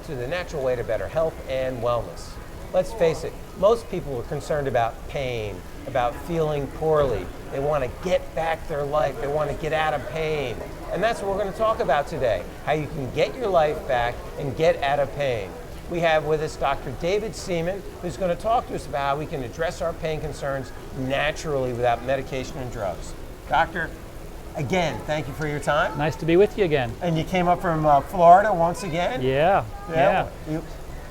to the natural way to better health and wellness. Let's face it, most people are concerned about pain, about feeling poorly. They want to get back their life. They want to get out of pain. And that's what we're going to talk about today, how you can get your life back and get out of pain. We have with us Dr. David Seaman, who's going to talk to us about how we can address our pain concerns naturally without medication and drugs. Doctor, again, thank you for your time. Nice to be with you again. And you came up from Florida once again? Yeah. You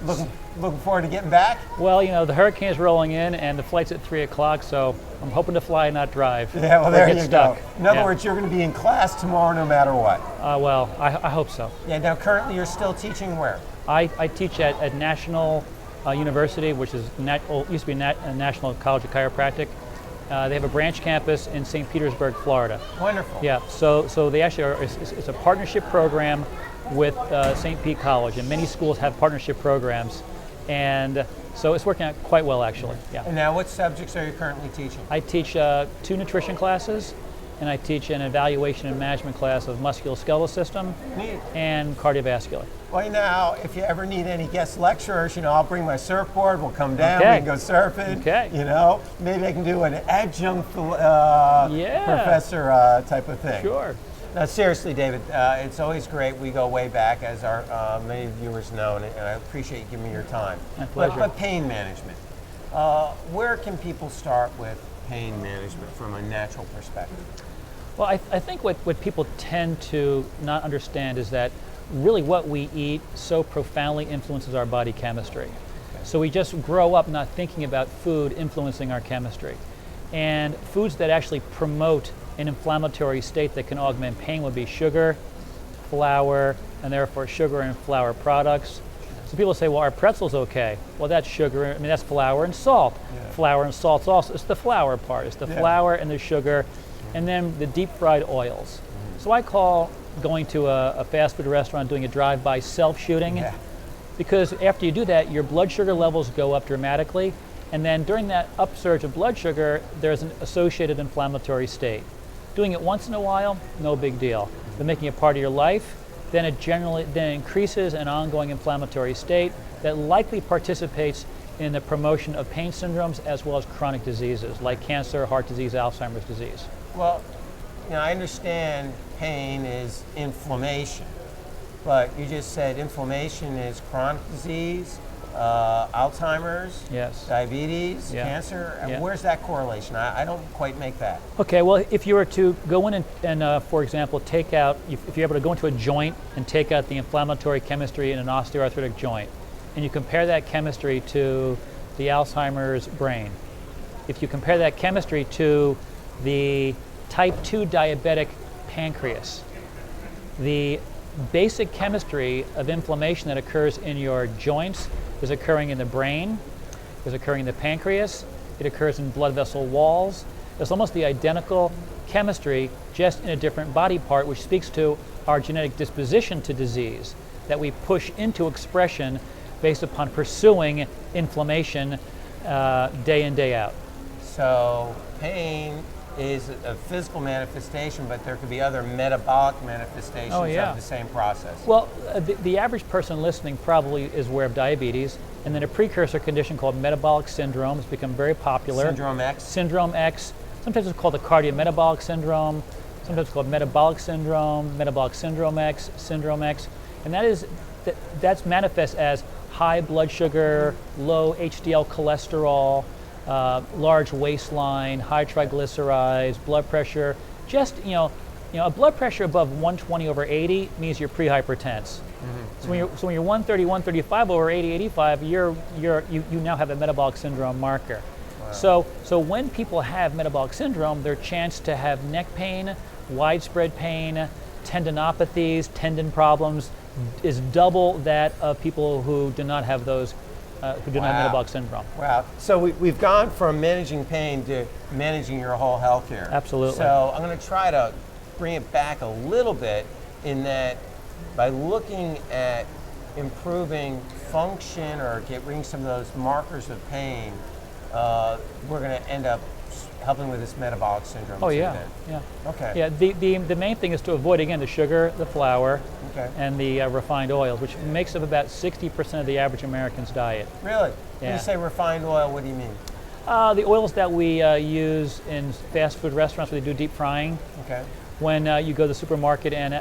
looking forward to getting back? Well, you know, the hurricane's rolling in and the flight's at 3 o'clock, so I'm hoping to fly and not drive. Yeah, well, there you stuck. go. In other words, you're going to be in class tomorrow no matter what. Well, I hope so. Yeah, now currently you're still teaching where? I teach at National University, which is used to be National College of Chiropractic. They have a branch campus in St. Petersburg, Florida. Wonderful. Yeah, so they actually are, it's a partnership program with St. Pete College, and many schools have partnership programs, and so it's working out quite well actually. Yeah. And now what subjects are you currently teaching? I teach 2 nutrition classes, and I teach an evaluation and management class of musculoskeletal system and cardiovascular. Well, now, if you ever need any guest lecturers, I'll bring my surfboard, we'll come down, Okay. we can go surfing. Okay. Maybe I can do an adjunct professor type of thing. Sure. Now, seriously, David, it's always great. We go way back, as our many viewers know, and I appreciate you giving me your time. My pleasure. But pain management. Where can people start with pain management from a natural perspective? Well, I think what people tend to not understand is that really what we eat so profoundly influences our body chemistry. Okay. So we just grow up not thinking about food influencing our chemistry. And foods that actually promote an inflammatory state that can augment pain would be sugar, flour, and therefore sugar and flour products. So people say, well, are pretzels okay? Well, that's sugar, that's flour and salt. Yeah. Flour and salt's also, it's the flour part. It's the flour and the sugar, and then the deep fried oils. So I call going to a fast food restaurant, doing a drive-by self-shooting, because after you do that, your blood sugar levels go up dramatically, and then during that upsurge of blood sugar, there's an associated inflammatory state. Doing it once in a while, no big deal. But making it part of your life, then it generally increases an ongoing inflammatory state that likely participates in the promotion of pain syndromes as well as chronic diseases like cancer, heart disease, Alzheimer's disease. Well, I understand pain is inflammation, but you just said inflammation is chronic disease, Alzheimer's, diabetes, cancer. Where's that correlation? I don't quite make that. Okay, well, if you were to go in and for example, take out, if you're able to go into a joint and take out the inflammatory chemistry in an osteoarthritic joint, and you compare that chemistry to the Alzheimer's brain, if you compare that chemistry to the type 2 diabetic pancreas, the basic chemistry of inflammation that occurs in your joints is occurring in the brain, is occurring in the pancreas, it occurs in blood vessel walls. It's almost the identical chemistry, just in a different body part, which speaks to our genetic disposition to disease that we push into expression based upon pursuing inflammation day in, day out. So pain is a physical manifestation, but there could be other metabolic manifestations of the same process. Well, the average person listening probably is aware of diabetes, and then a precursor condition called metabolic syndrome has become very popular. Syndrome X? Syndrome X. Sometimes it's called the cardiometabolic syndrome, sometimes it's called metabolic syndrome X, syndrome X, and that's manifest as high blood sugar, low HDL cholesterol, large waistline, high triglycerides, blood pressure. Just a blood pressure above 120 over 80 means you're pre-hypertense. So when you're 130, 135 over 80, 85, you now have a metabolic syndrome marker. Wow. So when people have metabolic syndrome, their chance to have neck pain, widespread pain, tendinopathies, tendon problems is double that of people who do not have those. Who do not have metabolic syndrome. Wow. So we've gone from managing pain to managing your whole health care. Absolutely. So I'm going to try to bring it back a little bit in that by looking at improving function or bringing some of those markers of pain, we're going to end up helping with this metabolic syndrome. Oh too, yeah, then. yeah. Okay. Yeah, the main thing is to avoid, again, the sugar, the flour, Okay. and the refined oils, which makes up about 60% of the average American's diet. Really? When Yeah. you say refined oil, what do you mean? The oils that we use in fast food restaurants where they do deep frying. Okay. When you go to the supermarket and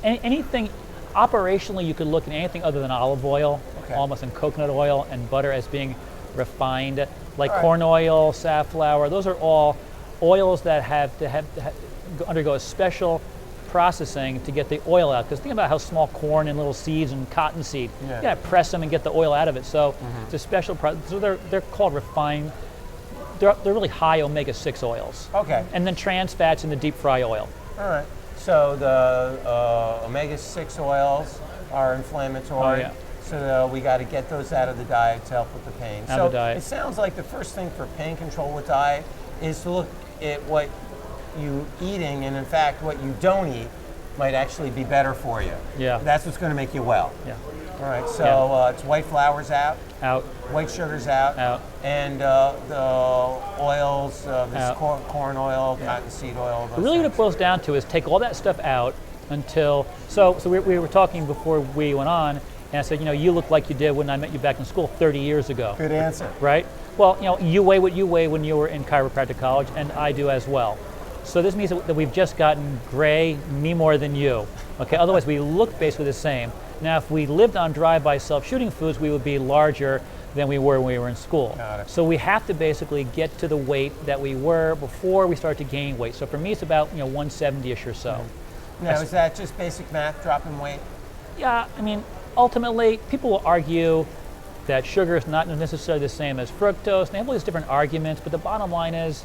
anything, operationally you could look at anything other than olive oil, Okay. almost, and coconut oil and butter as being refined, like All right. corn oil, safflower. Those are all oils that have to undergo a special processing to get the oil out. Because think about how small corn and little seeds and cottonseed, Yeah. you gotta press them and get the oil out of it. So it's a special process. So they're called refined. They're really high omega-6 oils. Okay. And then trans fats in the deep fry oil. All right. So the omega-6 oils are inflammatory. Oh, yeah. So we got to get those out of the diet to help with the pain. Out so of the diet. It sounds like the first thing for pain control with diet is to look at what you eating, and in fact, what you don't eat might actually be better for you. Yeah. That's what's going to make you well. Yeah. All right. So Yeah. it's white flour's out. Out. White sugar's out. Out. And the oils, this Out. corn oil, cottonseed oil. those Really what things. it boils down to is take all that stuff out until, so we were talking before we went on, and I said, you look like you did when I met you back in school 30 years ago. Good answer. Right? Well, you weigh what you weigh when you were in chiropractic college, and I do as well. So this means that we've just gotten gray, me more than you. Okay, otherwise we look basically the same. Now, if we lived on dry-by self-shooting foods, we would be larger than we were when we were in school. Got it. So we have to basically get to the weight that we were before we start to gain weight. So for me, it's about 170-ish or so. Now, is that just basic math, dropping weight? Yeah, I mean, ultimately, people will argue that sugar is not necessarily the same as fructose, and they have all these different arguments, but the bottom line is,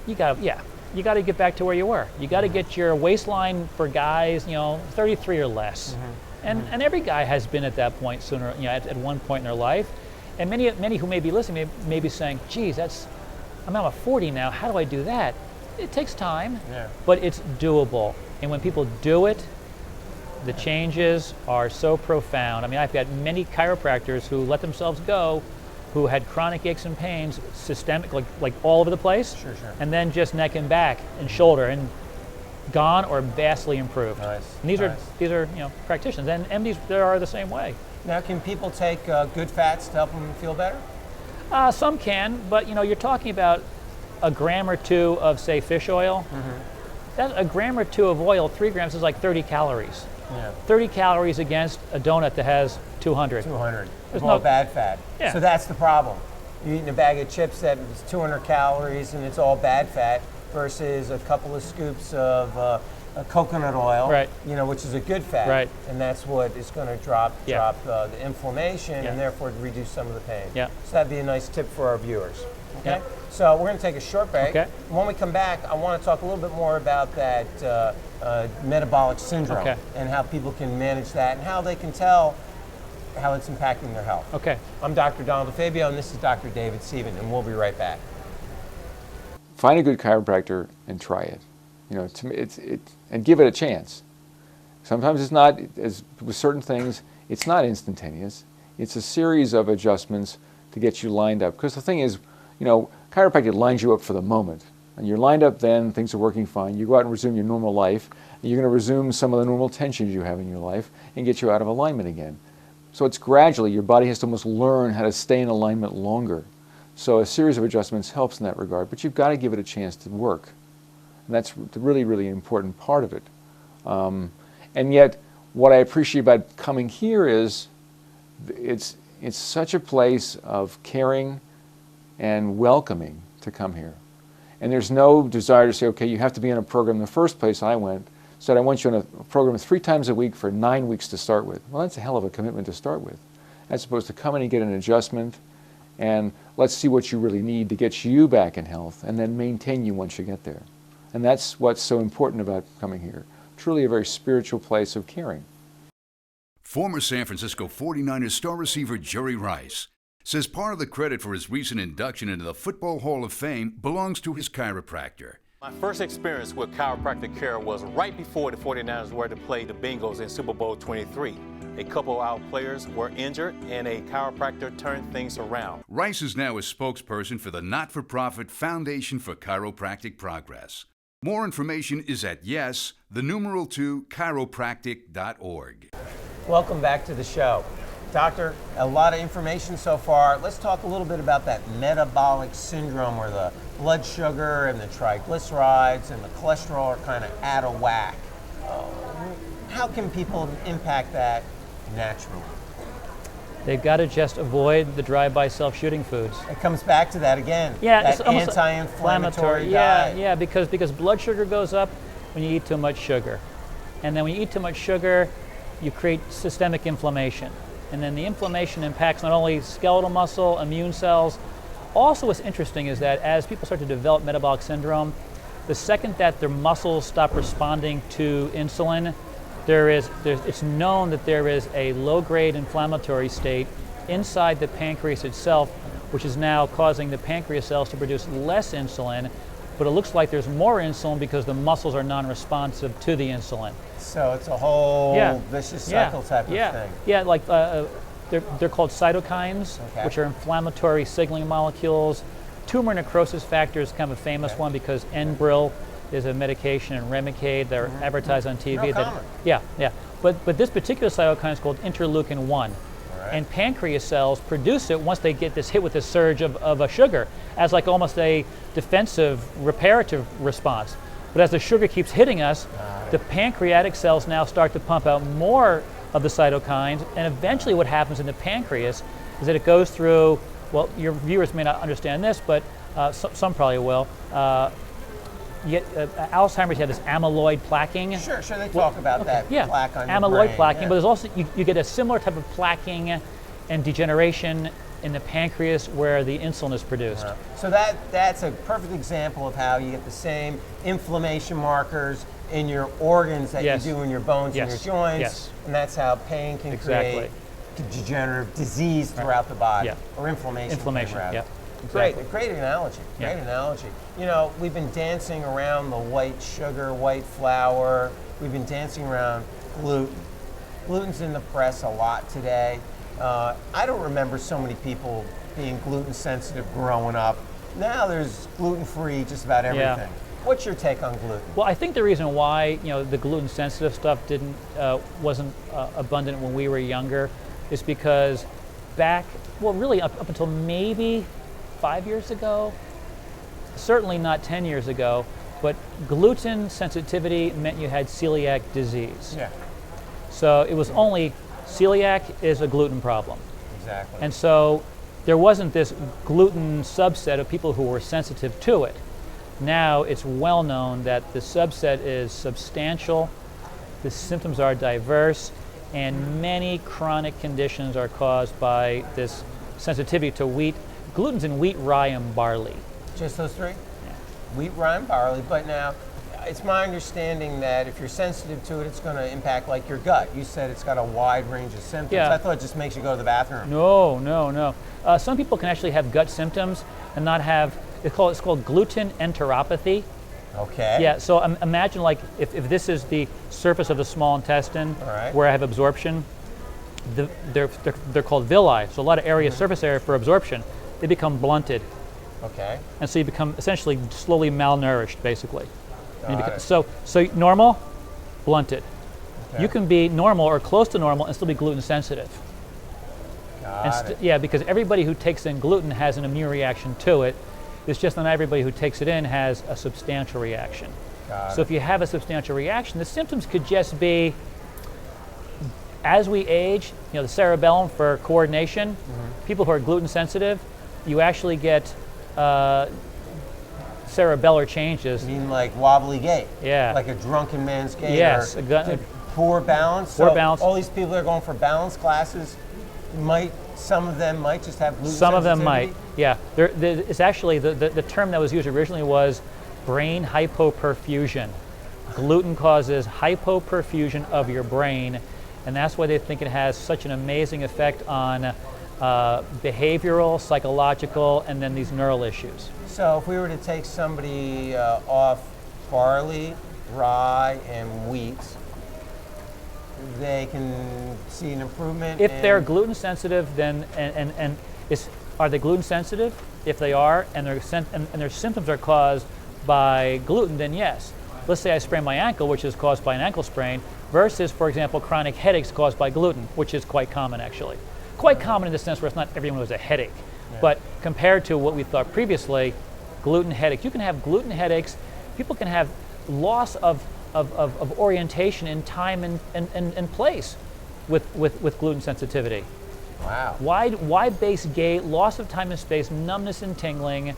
you got to get back to where you were. You got to get your waistline for guys, 33 or less. And every guy has been at that point sooner, at one point in their life. And many who may be listening may be saying, geez, I'm 40 now, how do I do that? It takes time, but it's doable. And when people do it, the changes are so profound. I mean, I've got many chiropractors who let themselves go, who had chronic aches and pains, systemic, like all over the place, Sure. and then just neck and back and shoulder, and gone or vastly improved. Nice. And these are practitioners, and MDs they are the same way. Now, can people take good fats to help them feel better? Some can, but you're talking about a gram or two of, say, fish oil. That's a gram or two of oil. 3 grams is like 30 calories. Yeah. 30 calories against a donut that has 200. 200. There's all no- bad fat. Yeah. So that's the problem. You're eating a bag of chips that is 200 calories and it's all bad fat versus a couple of scoops of coconut oil, Right. Which is a good fat. Right. And that's what is going to drop the inflammation Yeah. and therefore reduce some of the pain. Yeah. So that'd be a nice tip for our viewers. Okay. Yeah. So we're going to take a short break. Okay. When we come back, I want to talk a little bit more about that metabolic syndrome Okay. and how people can manage that and how they can tell how it's impacting their health. Okay. I'm Dr. Donald DeFabio, and this is Dr. David Sieben, and we'll be right back. Find a good chiropractor and try it. And give it a chance. Sometimes it's not, as with certain things, it's not instantaneous. It's a series of adjustments to get you lined up. Because the thing is, chiropractic lines you up for the moment. And you're lined up then, things are working fine. You go out and resume your normal life. And you're going to resume some of the normal tensions you have in your life and get you out of alignment again. So it's gradually, your body has to almost learn how to stay in alignment longer. So a series of adjustments helps in that regard, but you've got to give it a chance to work. And that's the really, really important part of it. And yet, what I appreciate about coming here is it's such a place of caring and welcoming to come here. And there's no desire to say, okay, you have to be in a program. In the first place I went, said I want you in a program 3 times a week for 9 weeks to start with. Well, that's a hell of a commitment to start with. As opposed to come in and get an adjustment, and let's see what you really need to get you back in health, and then maintain you once you get there. And that's what's so important about coming here. Truly a very spiritual place of caring. Former San Francisco 49ers star receiver Jerry Rice says part of the credit for his recent induction into the Football Hall of Fame belongs to his chiropractor. My first experience with chiropractic care was right before the 49ers were to play the Bengals in Super Bowl 23. A couple of our players were injured and a chiropractor turned things around. Rice is now a spokesperson for the not-for-profit Foundation for Chiropractic Progress. More information is at chiropractic.org. Welcome back to the show. Doctor, a lot of information so far. Let's talk a little bit about that metabolic syndrome where the blood sugar and the triglycerides and the cholesterol are kind of out of whack. How can people impact that naturally? They've got to just avoid the drive-by self-shooting foods. It comes back to that again. Yeah, that it's almost anti-inflammatory diet. Yeah, because blood sugar goes up when you eat too much sugar. And then when you eat too much sugar, you create systemic inflammation. And then the inflammation impacts not only skeletal muscle, immune cells. Also what's interesting is that as people start to develop metabolic syndrome, the second that their muscles stop responding to insulin, it's known that there is a low-grade inflammatory state inside the pancreas itself, which is now causing the pancreas cells to produce less insulin, but it looks like there's more insulin because the muscles are non-responsive to the insulin. So it's a whole vicious cycle type of thing. Yeah, like they're called cytokines, which are inflammatory signaling molecules. Tumor necrosis factor is kind of a famous one because Enbrel is a medication and Remicade that are advertised on TV. But this particular cytokine is called interleukin-1. And pancreas cells produce it once they get this hit with this surge of a sugar as like almost a defensive reparative response. But as the sugar keeps hitting us, the pancreatic cells now start to pump out more of the cytokines, and eventually what happens in the pancreas is that it goes through, well, your viewers may not understand this, but some probably will. Alzheimer's, you have this amyloid plaquing. Sure, they talk about that plaque on your amyloid brain. plaquing, but there's also, you get a similar type of plaquing and degeneration in the pancreas where the insulin is produced. So that's a perfect example of how you get the same inflammation markers in your organs that you do in your bones and your joints, and that's how pain can create degenerative disease throughout the body, or inflammation. Exactly. Great analogy. Great analogy. You know, we've been dancing around the white sugar, white flour. We've been dancing around gluten. Gluten's in the press a lot today. I don't remember so many people being gluten sensitive growing up. Now there's gluten-free just about everything. What's your take on gluten? Well, I think the reason why the gluten sensitive stuff wasn't abundant when we were younger is because really up until maybe 5 years ago, certainly not 10 years ago, but gluten sensitivity meant you had celiac disease. So it was only celiac is a gluten problem. Exactly. And so there wasn't this gluten subset of people who were sensitive to it. Now it's well known that the subset is substantial, the symptoms are diverse, and many chronic conditions are caused by this sensitivity to wheat. Gluten's in wheat, rye, and barley. Just those three? Wheat, rye, and barley. But now, it's my understanding that if you're sensitive to it, it's going to impact like your gut. You said it's got a wide range of symptoms. I thought it just makes you go to the bathroom. No. Some people can actually have gut symptoms and not have, it's called gluten enteropathy. Okay. Yeah, so imagine like if this is the surface of the small intestine where I have absorption, they're called villi, so a lot of area, surface area for absorption. They become blunted. Okay. And so you become essentially slowly malnourished, basically. So normal, blunted. Okay. You can be normal or close to normal and still be gluten sensitive. Yeah, because everybody who takes in gluten has an immune reaction to it. It's just not everybody who takes it in has a substantial reaction. So if you have a substantial reaction, the symptoms could just be, as we age, the cerebellum for coordination, people who are gluten sensitive, you actually get cerebellar changes. You mean like wobbly gait? Yeah. Like a drunken man's gait? Yes. Poor balance? Poor balance. All these people that are going for balance classes, some of them might just have gluten Some sensitivity? of them might, yeah. It's actually, the term that was used originally was brain hypoperfusion. Gluten causes hypoperfusion of your brain, and that's why they think it has such an amazing effect on behavioral, psychological, and then these neural issues. So if we were to take somebody off barley, rye, and wheat, they can see an improvement? If they're gluten sensitive, then are they gluten sensitive? If they are, and their symptoms are caused by gluten, then yes. Let's say I sprain my ankle, which is caused by an ankle sprain, versus, for example, chronic headaches caused by gluten, which is quite common actually. Quite common in the sense where it's not everyone who has a headache, but compared to what we thought previously, gluten headaches. You can have gluten headaches. People can have loss of orientation in time and place with gluten sensitivity. Wow. Wide base gait, loss of time and space, numbness and tingling,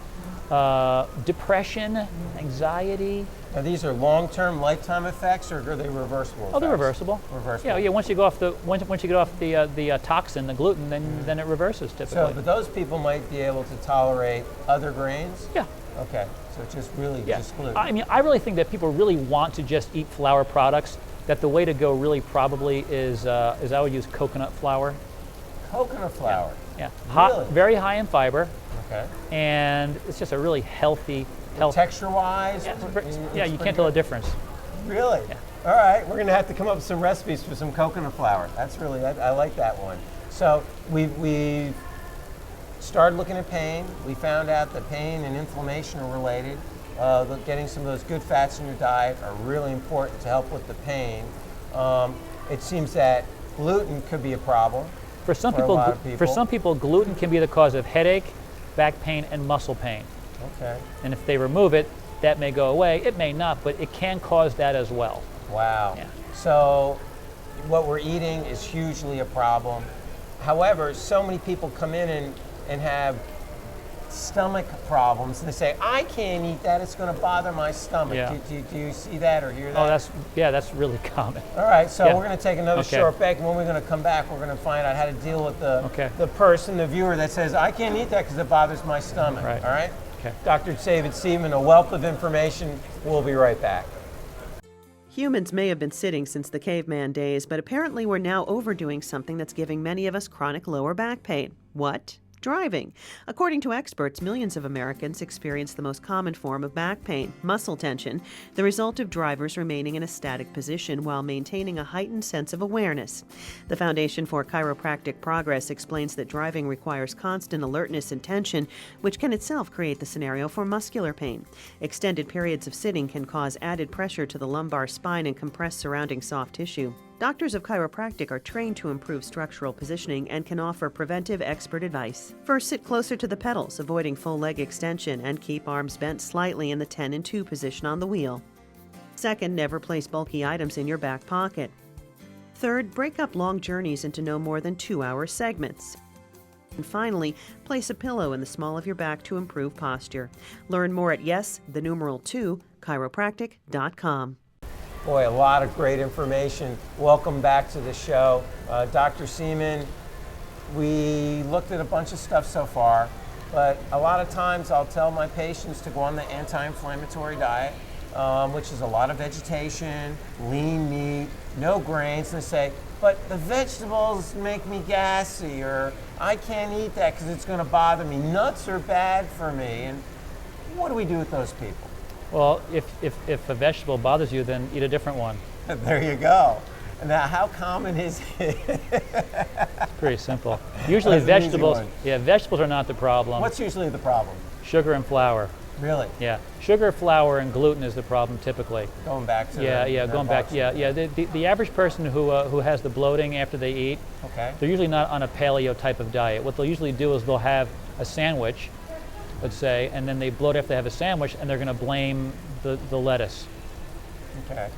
depression, anxiety. Now these are long-term, lifetime effects, or are they reversible? Oh, they're reversible. Reversible. Yeah. Once you go off once you get off the toxin, the gluten, then it reverses typically. So, but those people might be able to tolerate other grains. Yeah. Okay. So it's just really just gluten. I mean, I really think that people really want to just eat flour products. That the way to go really probably is I would use coconut flour. Coconut flour. Yeah. Really? Very high in fiber. Okay. And it's just a really healthy. Texture-wise? Yeah, you can't tell the difference. Really? Yeah. All right, we're going to have to come up with some recipes for some coconut flour. That's really, I like that one. So we started looking at pain. We found out that pain and inflammation are related. Getting some of those good fats in your diet are really important to help with the pain. It seems that gluten could be a problem. For some a lot of people. For some people, gluten can be the cause of headache, back pain, and muscle pain. Okay. And if they remove it, that may go away. It may not, but it can cause that as well. Wow. Yeah. So what we're eating is hugely a problem. However, so many people come in and have stomach problems, and they say, I can't eat that, it's going to bother my stomach. Yeah. Do you see that or hear that? Oh, that's really common. All right, so Yeah. we're going to take another Okay. short break, and when we're going to come back, we're going to find out how to deal with the person, the viewer that says, I can't eat that because it bothers my stomach. Right. All right? Okay. Dr. David Seaman, a wealth of information. We'll be right back. Humans may have been sitting since the caveman days, but apparently we're now overdoing something that's giving many of us chronic lower back pain. What? Driving. According to experts, millions of Americans experience the most common form of back pain, muscle tension, the result of drivers remaining in a static position while maintaining a heightened sense of awareness. The Foundation for Chiropractic Progress explains that driving requires constant alertness and tension, which can itself create the scenario for muscular pain. Extended periods of sitting can cause added pressure to the lumbar spine and compress surrounding soft tissue. Doctors of chiropractic are trained to improve structural positioning and can offer preventive expert advice. First, sit closer to the pedals, avoiding full leg extension, and keep arms bent slightly in the 10 and 2 position on the wheel. Second, never place bulky items in your back pocket. Third, break up long journeys into no more than 2-hour segments. And finally, place a pillow in the small of your back to improve posture. Learn more at yes2chiropractic.com. Boy, a lot of great information. Welcome back to the show. Dr. Seaman, we looked at a bunch of stuff so far, but a lot of times I'll tell my patients to go on the anti-inflammatory diet, which is a lot of vegetation, lean meat, no grains, and they say, but the vegetables make me gassy, or I can't eat that because it's going to bother me. Nuts are bad for me. And what do we do with those people? Well, if a vegetable bothers you, then eat a different one. There you go. Now, how common is it? It's pretty simple. Usually That's an easy vegetables, one. vegetables are not the problem. What's usually the problem? Sugar and flour. Really? Yeah, sugar, flour, and gluten is the problem typically. Going back to Going back. The average person who has the bloating after they eat, Okay. they're usually not on a paleo type of diet. What they'll usually do is they'll have a sandwich, let's say, and then they bloat after they have a sandwich, and they're going to blame the lettuce. Okay.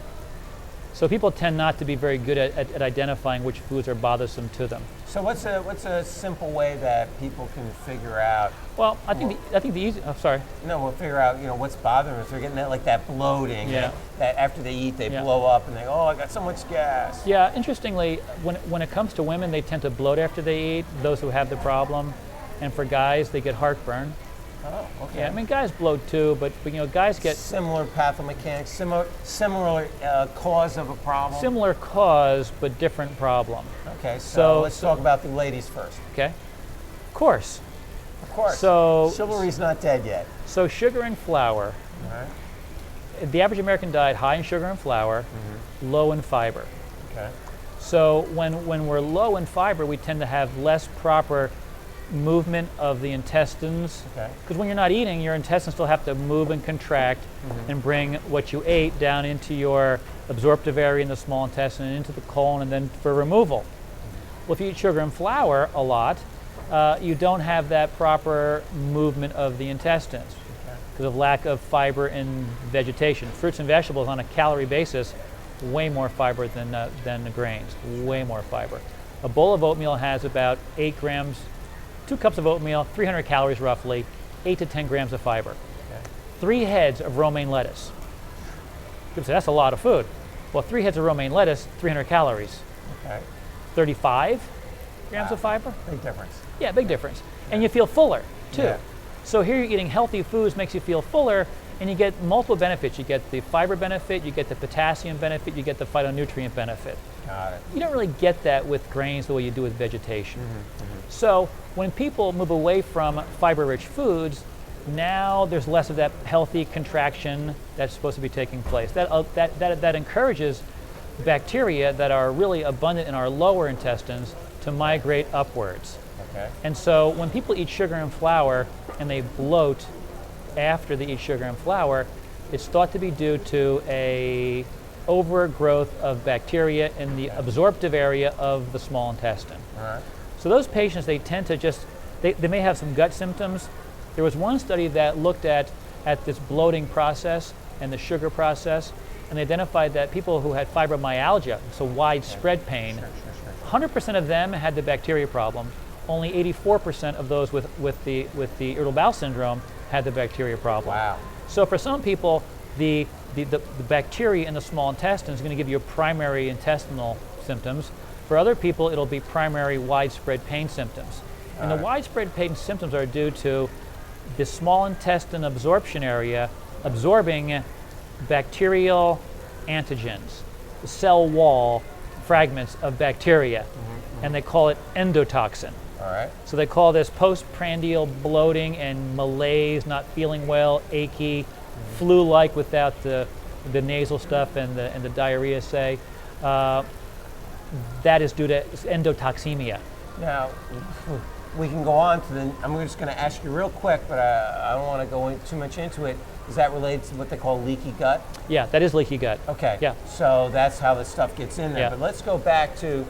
So people tend not to be very good at identifying which foods are bothersome to them. So what's a simple way that people can figure out? Well, I think the easy. Oh, sorry. No, we'll figure out what's bothering them. If they're getting that bloating. Yeah. That after they eat they Yeah. blow up and I got so much gas. Yeah. Interestingly, when it comes to women, they tend to bloat after they eat. Those who have the problem, and for guys, they get heartburn. Oh, okay. Yeah, I mean guys bloat too, but guys get similar pathomechanics, similar cause of a problem. similar cause but different problem. Okay, so let's so- talk about the ladies first. Okay. course. Of course. So Chivalry's not dead yet. So sugar and flour. All right. The average American diet, high in sugar and flour, low in fiber. Okay. So when we're low in fiber, we tend to have less proper movement of the intestines. Okay. Because when you're not eating, your intestines still have to move and contract and bring what you ate down into your absorptive area in the small intestine and into the colon and then for removal. Well, if you eat sugar and flour a lot, you don't have that proper movement of the intestines because of lack of fiber in vegetation. Fruits and vegetables on a calorie basis, way more fiber than the grains, way more fiber. A bowl of oatmeal has about 8 grams, 2 cups of oatmeal, 300 calories roughly, 8 to 10 grams of fiber. Okay. 3 heads of romaine lettuce. People say, that's a lot of food. Well, 3 heads of romaine lettuce, 300 calories. Okay. 35 grams of fiber. Big difference. Yeah, big difference. And you feel fuller, too. Yeah. So here you're eating healthy foods, makes you feel fuller, and you get multiple benefits. You get the fiber benefit, you get the potassium benefit, you get the phytonutrient benefit. Got it. You don't really get that with grains the way you do with vegetation. So when people move away from fiber-rich foods, now there's less of that healthy contraction that's supposed to be taking place. That encourages bacteria that are really abundant in our lower intestines to migrate upwards. Okay. And so when people eat sugar and flour and they bloat after they eat sugar and flour, it's thought to be due to a overgrowth of bacteria in the absorptive area of the small intestine. All right. So those patients, they tend to just, they may have some gut symptoms. There was one study that looked at this bloating process and the sugar process, and they identified that people who had fibromyalgia, so widespread pain, 100% of them had the bacteria problem. Only 84% of those with the irritable bowel syndrome had the bacteria problem. Wow. So for some people, the bacteria in the small intestine is going to give you primary intestinal symptoms. For other people, it'll be primary widespread pain symptoms. And the widespread pain symptoms are due to the small intestine absorption area absorbing bacterial antigens, the cell wall fragments of bacteria, and they call it endotoxin. All right. So they call this postprandial bloating and malaise, not feeling well, achy, flu-like without the nasal stuff and the diarrhea, say. That is due to endotoxemia. Now, we can go on to the, I'm just going to ask you real quick, but I don't want to go too much into it. Is that related to what they call leaky gut? Yeah, that is leaky gut. Okay. Yeah. So that's how the stuff gets in there. Yeah. But let's go back to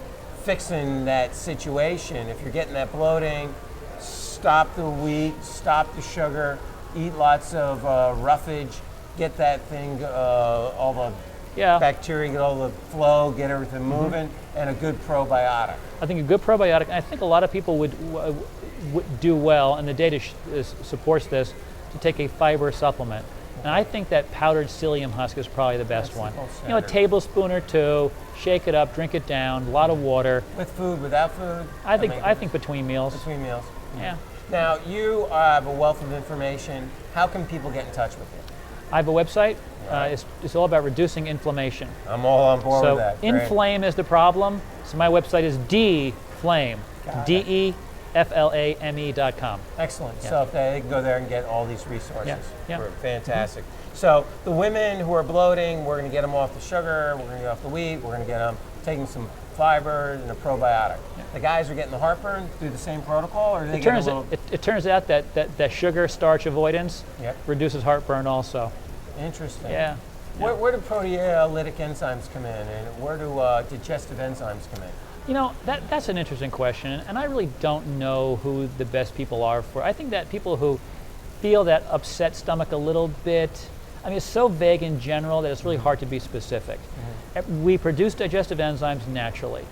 fixing that situation. If you're getting that bloating, stop the wheat, stop the sugar, eat lots of roughage, get that thing, all the bacteria, get all the flow, get everything moving, and a good probiotic. I think a good probiotic, and I think a lot of people would do well, and the data supports this, to take a fiber supplement. And I think that powdered psyllium husk is probably the best one. You know, a tablespoon or 2, shake it up, drink it down, a lot of water. With food, without food? I think between meals. Between meals. Yeah. Now, you have a wealth of information. How can people get in touch with you? I have a website. It's all about reducing inflammation. I'm all on board with that. So inflame is the problem. So my website is DeFlame, DeFlame.com. Excellent. Yeah. So if they can go there and get all these resources. Yeah. Fantastic. So the women who are bloating, we're going to get them off the sugar, we're going to get off the wheat, we're going to get them taking some fiber and a probiotic. Yeah. The guys are getting the heartburn through the same protocol, or do they get a little... It turns out that sugar starch avoidance reduces heartburn also. Interesting. Yeah. Where do proteolytic enzymes come in, and where do digestive enzymes come in? You know, that's an interesting question, and I really don't know who the best people are for. I think that people who feel that upset stomach a little bit, I mean, it's so vague in general that it's really hard to be specific. We produce digestive enzymes naturally.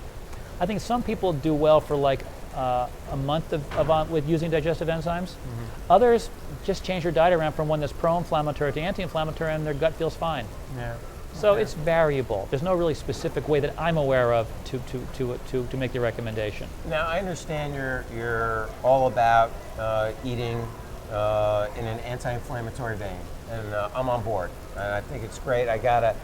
I think some people do well for like a month with using digestive enzymes. Others just change their diet around from one that's pro-inflammatory to anti-inflammatory, and their gut feels fine. Yeah. So it's variable. There's no really specific way that I'm aware of to make the recommendation. Now I understand you're all about eating in an anti-inflammatory vein, and I'm on board. And I think it's great. I gotta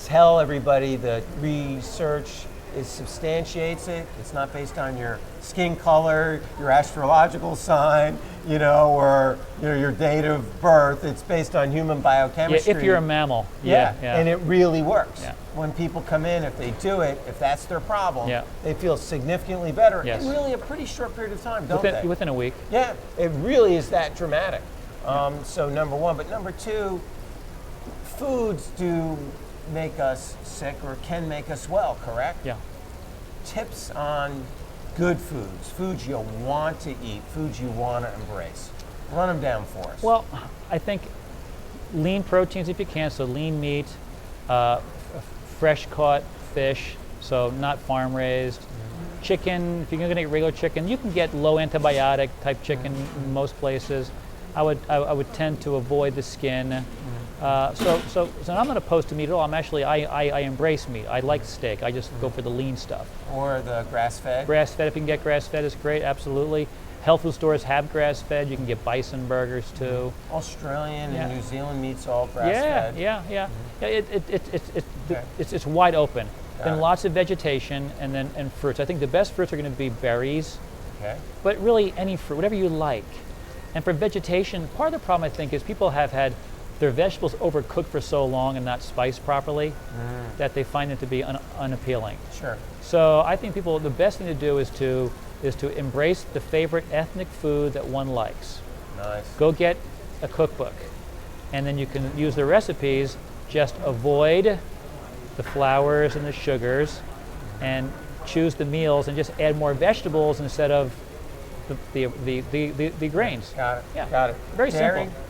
tell everybody the research it substantiates it. It's not based on your skin color, your astrological sign, or your date of birth. It's based on human biochemistry. Yeah, if you're a mammal. Yeah, and it really works. Yeah. When people come in, if they do it, if that's their problem, Yeah. they feel significantly better Yes. in really a pretty short period of time, don't they? Within a week. Yeah, it really is that dramatic. So number one, but number two, foods do make us sick or can make us well, correct? Yeah. Tips on good foods, foods you want to eat, foods you want to embrace. Run them down for us. Well, I think lean proteins if you can, so lean meat, fresh caught fish, so not farm raised. Chicken, if you're going to eat regular chicken, you can get low antibiotic type chicken in most places. I would tend to avoid the skin. So I'm not opposed to meat at all. I embrace meat. I like steak. I just go for the lean stuff. Or the grass-fed? Grass-fed, if you can get grass-fed, is great, absolutely. Health food stores have grass-fed. You can get bison burgers too. Australian and New Zealand meat's all grass-fed. Yeah. It's wide open. Then lots of vegetation and fruits. I think the best fruits are going to be berries. Okay. But really any fruit, whatever you like. And for vegetation, part of the problem I think is people have had their vegetables overcooked for so long and not spiced properly that they find it to be unappealing. Sure. So I think the best thing to do is to embrace the favorite ethnic food that one likes. Nice. Go get a cookbook, and then you can use the recipes. Just avoid the flours and the sugars, and choose the meals, and just add more vegetables instead of the grains. Got it. Yeah. Got it. Very Dairy? simple.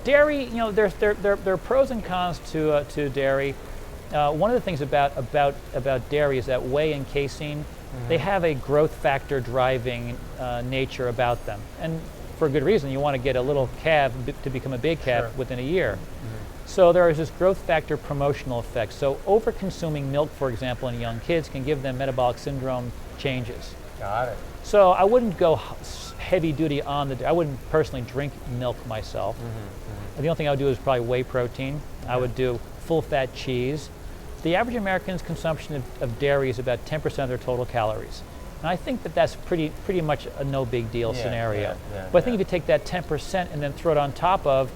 Dairy, there are pros and cons to dairy. One of the things about dairy is that whey and casein, they have a growth factor driving nature about them, and for good reason. You want to get a little calf to become a big calf within a year. So there is this growth factor promotional effect. So over-consuming milk, for example, in young kids can give them metabolic syndrome changes. Got it. So I wouldn't go heavy duty on I wouldn't personally drink milk myself. The only thing I would do is probably whey protein. I would do full-fat cheese. The average American's consumption of dairy is about 10% of their total calories. And I think that's pretty much a no big deal scenario. But I think if you take that 10% and then throw it on top of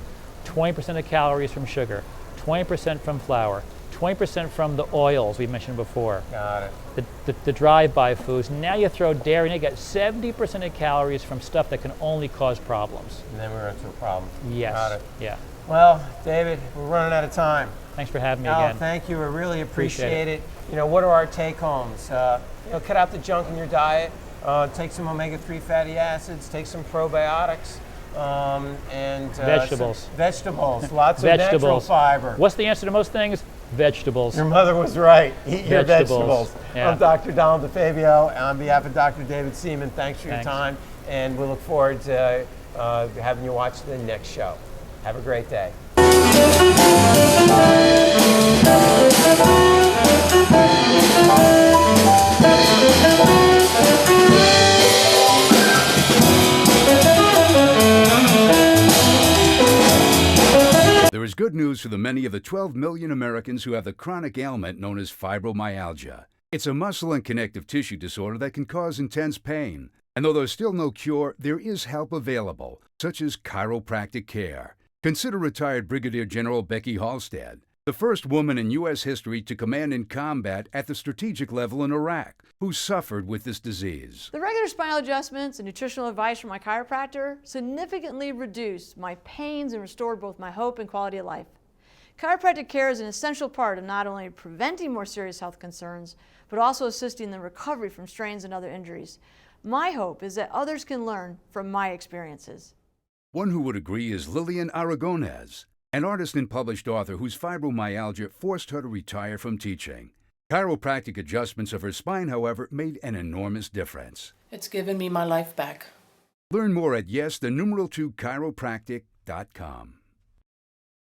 20% of calories from sugar, 20% from flour, 20% from the oils we mentioned before. Got it. The drive-by foods. Now you throw dairy, and you get 70% of calories from stuff that can only cause problems. And then we're into a problem. Yes. Got it. Yeah. Well, David, we're running out of time. Thanks for having me Al, again. thank you. I really appreciate Appreciate it. What are our take-homes? Cut out the junk in your diet. Take some omega-3 fatty acids. Take some probiotics. And vegetables. Vegetables. Lots of natural fiber. What's the answer to most things? Vegetables. Your mother was right. Eat your vegetables. Yeah. I'm Dr. Donald DeFabio. On behalf of Dr. David Seaman, thanks for your time. And we look forward to having you watch the next show. Have a great day. There is good news for the many of the 12 million Americans who have the chronic ailment known as fibromyalgia. It's a muscle and connective tissue disorder that can cause intense pain. And though there's still no cure, there is help available, such as chiropractic care. Consider retired Brigadier General Becky Halstead, the first woman in U.S. history to command in combat at the strategic level in Iraq, who suffered with this disease. The regular spinal adjustments and nutritional advice from my chiropractor significantly reduced my pains and restored both my hope and quality of life. Chiropractic care is an essential part of not only preventing more serious health concerns, but also assisting the recovery from strains and other injuries. My hope is that others can learn from my experiences. One who would agree is Lillian Aragonés, an artist and published author whose fibromyalgia forced her to retire from teaching. Chiropractic adjustments of her spine, however, made an enormous difference. It's given me my life back. Learn more at yes2chiropractic.com.